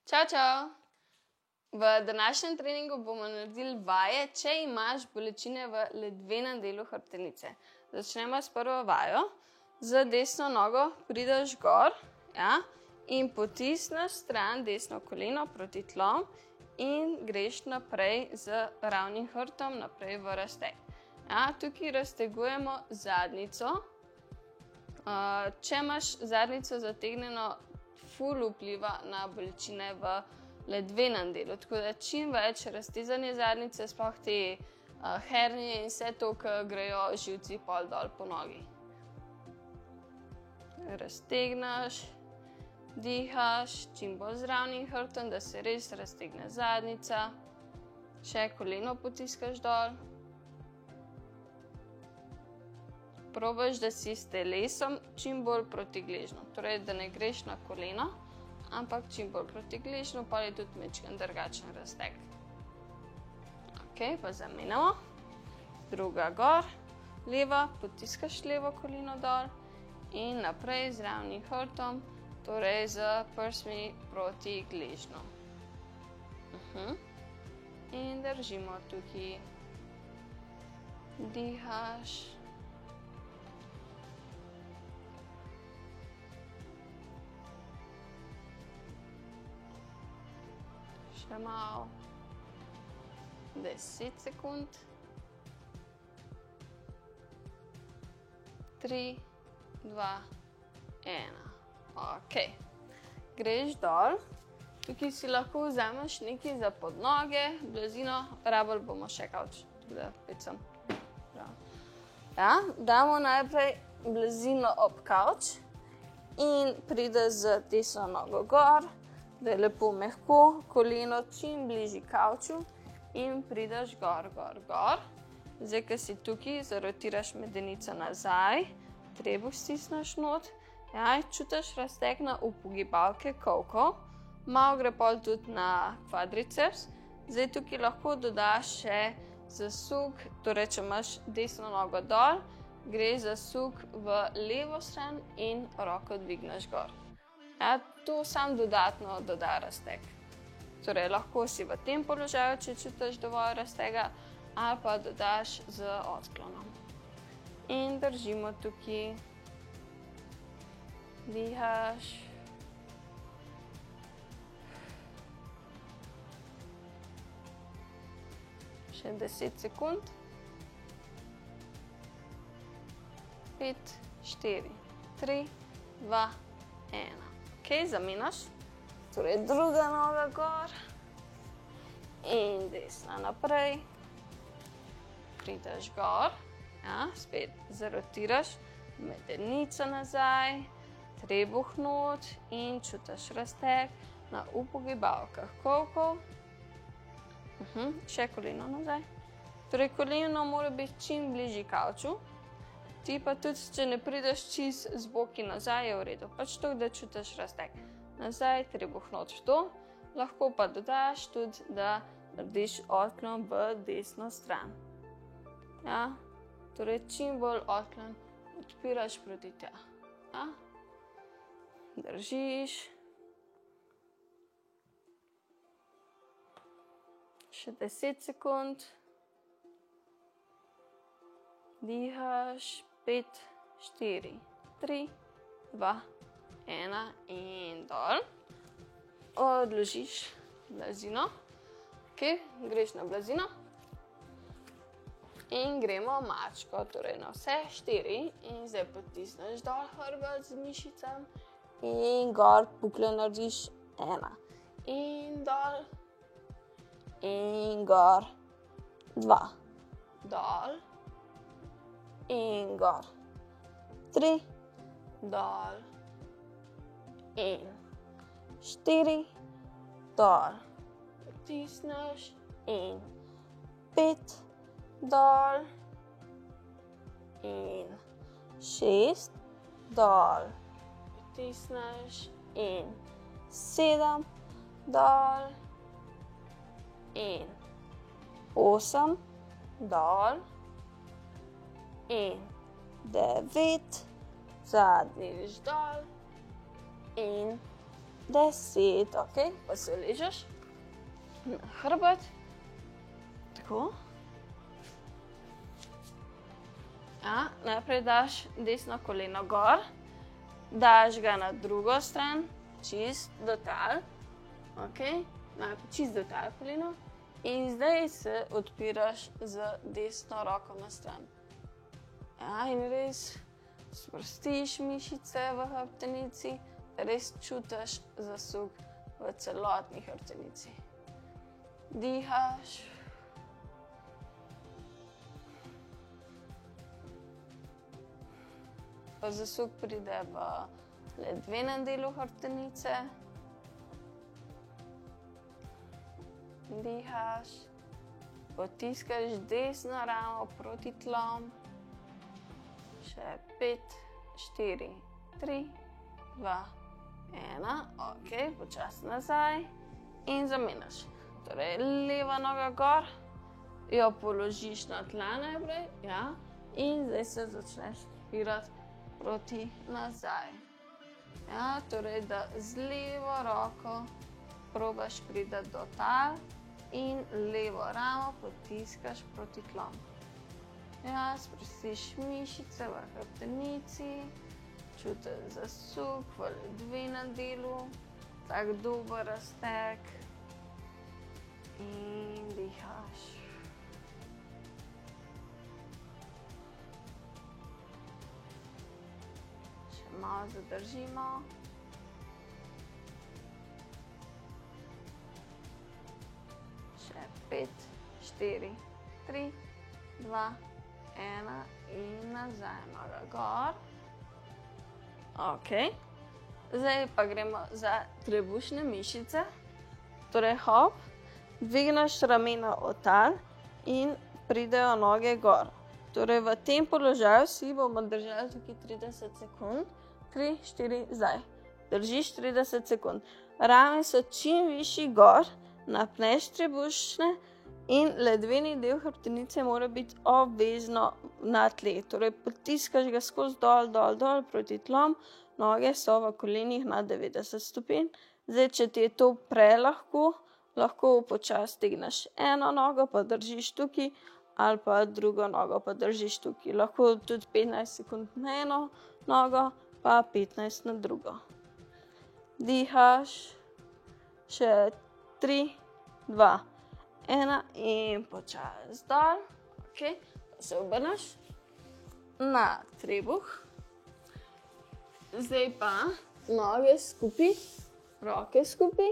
Čau, čau! V današnjem treningu bomo naredili vaje, če imaš bolečine v ledvenem delu hrbtenice. Začnemo s prvo vajo. Z desno nogo prideš gor, in potisneš stran desno koleno proti tlom in greš naprej z ravnim hrbtom naprej v razteg. Tukaj raztegujemo zadnjico. Če imaš zadnjico zategnjeno, ful vpliva na bolečine v ledvenem delu. Tako da čim več raztezanje zadnjice, sploh te hernije in vse to, ki grejo živci pol dol po nogi. Raztegneš, dihaš, čim bolj z ravnim hrbtom, da se res raztegne zadnjica. Še koleno potiskaš dol. Probaš, da si s telesom čim bolj proti gležnju. Torej, da ne greš na koleno, ampak čim bolj proti gležnju, pa je tudi majčkeno drugačen razteg. Ok, pa zamenjamo. Druga gor, leva, potiskaš levo koleno dol in naprej z ravnim hrbtom, torej z prsmi proti gležnju. In držimo tukaj. Dihaš. Še malo. 10 sekund. 3, 2, 1. Ok. Greš dol. Tukaj si lahko vzameš nekaj za pod noge, blazino, rabili bomo še kavč. Damo najprej blazino ob kavč in prideš z desno nogo gor, da je lepo mehko, koleno čim bližje kavču in prideš gor, gor, gor. Zdaj, ko si tukaj, zarotiraš medenico nazaj, trebuh stisneš not, čutiš razteg na upogibalke kolkov, malo gre pol tudi na kvadriceps. Zdaj, tukaj lahko dodaš še zasuk, torej, če imaš desno nogo dol, gre zasuk v levo stran in roko dvigneš gor. To sam dodatno doda razteg. Torej, lahko si v tem položaju, če čutiš dovolj raztega, ali pa dodaš z odklonom. In držimo tukaj. Dihaš. Še 10 sekund. 5, 4, 3, 2, 1. Ok, zamenjaš. Torej, druga noga gor. In desna naprej. Prideš gor. Spet zarotiraš medenico nazaj. Trebuh not in čutiš razteg na upogibalkah kolkov. Še koleno nazaj. Torej, koleno mora biti čim bližje kavču. Ti pa tudi, če ne prideš čist z boki nazaj, je v redu. Pač to, da čutiš razteg. Nazaj, trebuh not v to. Lahko pa dodaš tudi, da narediš odklon v desno stran. Torej, čim bolj odklon odpiraš proti tja. Držiš. Še 10 sekund. Dihaš. 5, 4, 3, 2, 1 in dol. Odložiš blazino. Ok, greš na blazino. In gremo mačko, torej na vse 4. In zdaj potisneš dol hrbet z mišicami. In gor pukle narediš 1. In dol. In gor. 2. Dol. In gor. 3. Dol. In 4. Dol. Potisneš. In 5. Dol. In 6. Dol. Potisneš. In 7. Dol. In 8. Dol. In 9, zadnjič dol in 10, ok, pa se uležeš na hrbet, tako. Ja, najprej daš desno koleno gor, daš ga na drugo stran, čist do tal, ok, najprej čist do tal koleno in zdaj se odpiraš z desno roko na stran. Ja, in res sprostiš mišice v hrbtenici, res čutiš zasuk v celotni hrbtenici. Dihaš. Pa zasuk pride v ledvenem delu hrbtenice. Dihaš. Potiskaš desno ramo proti tlom. Še 5, 4, 3, 2, 1. Ok, počasi nazaj in zamenjaš. Torej, leva noga gor, jo položiš na tla najprej, ja, in zdaj se začneš spirati proti nazaj. Ja, torej, da z levo roko probaš priti do tal in levo ramo potiskaš proti tlom. Ja, sprostiš mišice v hrbtenici, čutiš zasuk v ledvenem delu, tak dober razteg in dihaš. Malo zadržimo. Še 5, 4, 3, 2, 1 in nazaj, noga gor. Ok. Zdaj pa gremo za trebušne mišice. Torej hop, dvigneš ramena od tal in pridejo noge gor. Torej v tem položaju si bomo držali tukaj 30 sekund. 3, 4, zdaj. Držiš 30 sekund. Rame so čim višji gor, napneš trebušne in ledveni del hrbtenice mora biti obvezno na tleh. Torej potiskaš ga skozi dol, dol, dol proti tlom, noge so v kolenih na 90 stopinj. Zdaj, če ti je to prelahko, lahko počasi tegneš eno nogo, pa držiš tukaj, ali pa drugo nogo pa držiš tukaj. Lahko tudi 15 sekund na eno nogo, pa 15 na drugo. Dihaš. Še 3, 2, 1 in počasi dol. Ok, se obrneš na trebuh. Zdaj pa noge skupaj, roke skupaj,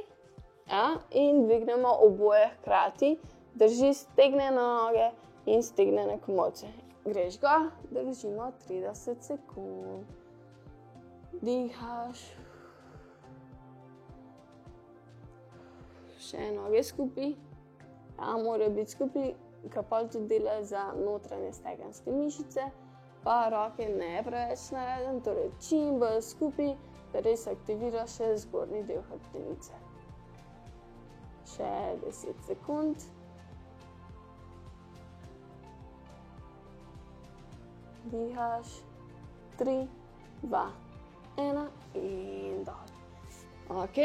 ja, in dvignemo oboje hkrati. Drži stegnjene noge in stegnjene komolce. Greš gor, držimo 30 sekund. Dihaš. Še noge skupaj. Ja, morajo biti skupaj, kar pol tudi dela za notranje stegenske mišice. Pa roke ne preveč narazen, torej čim bolj skupaj, da res aktiviraš še zgornji del hrbtenice. Še 10 sekund. Dihaš. 3, 2, 1 in dol. Ok.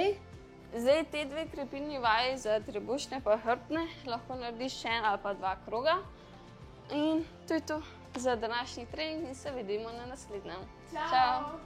Zdaj te dve krepilni vaji za trebušne pa hrbtne lahko narediš še en ali pa 2 kroga. In to je to za današnji trening in se vidimo na naslednjem. Čau!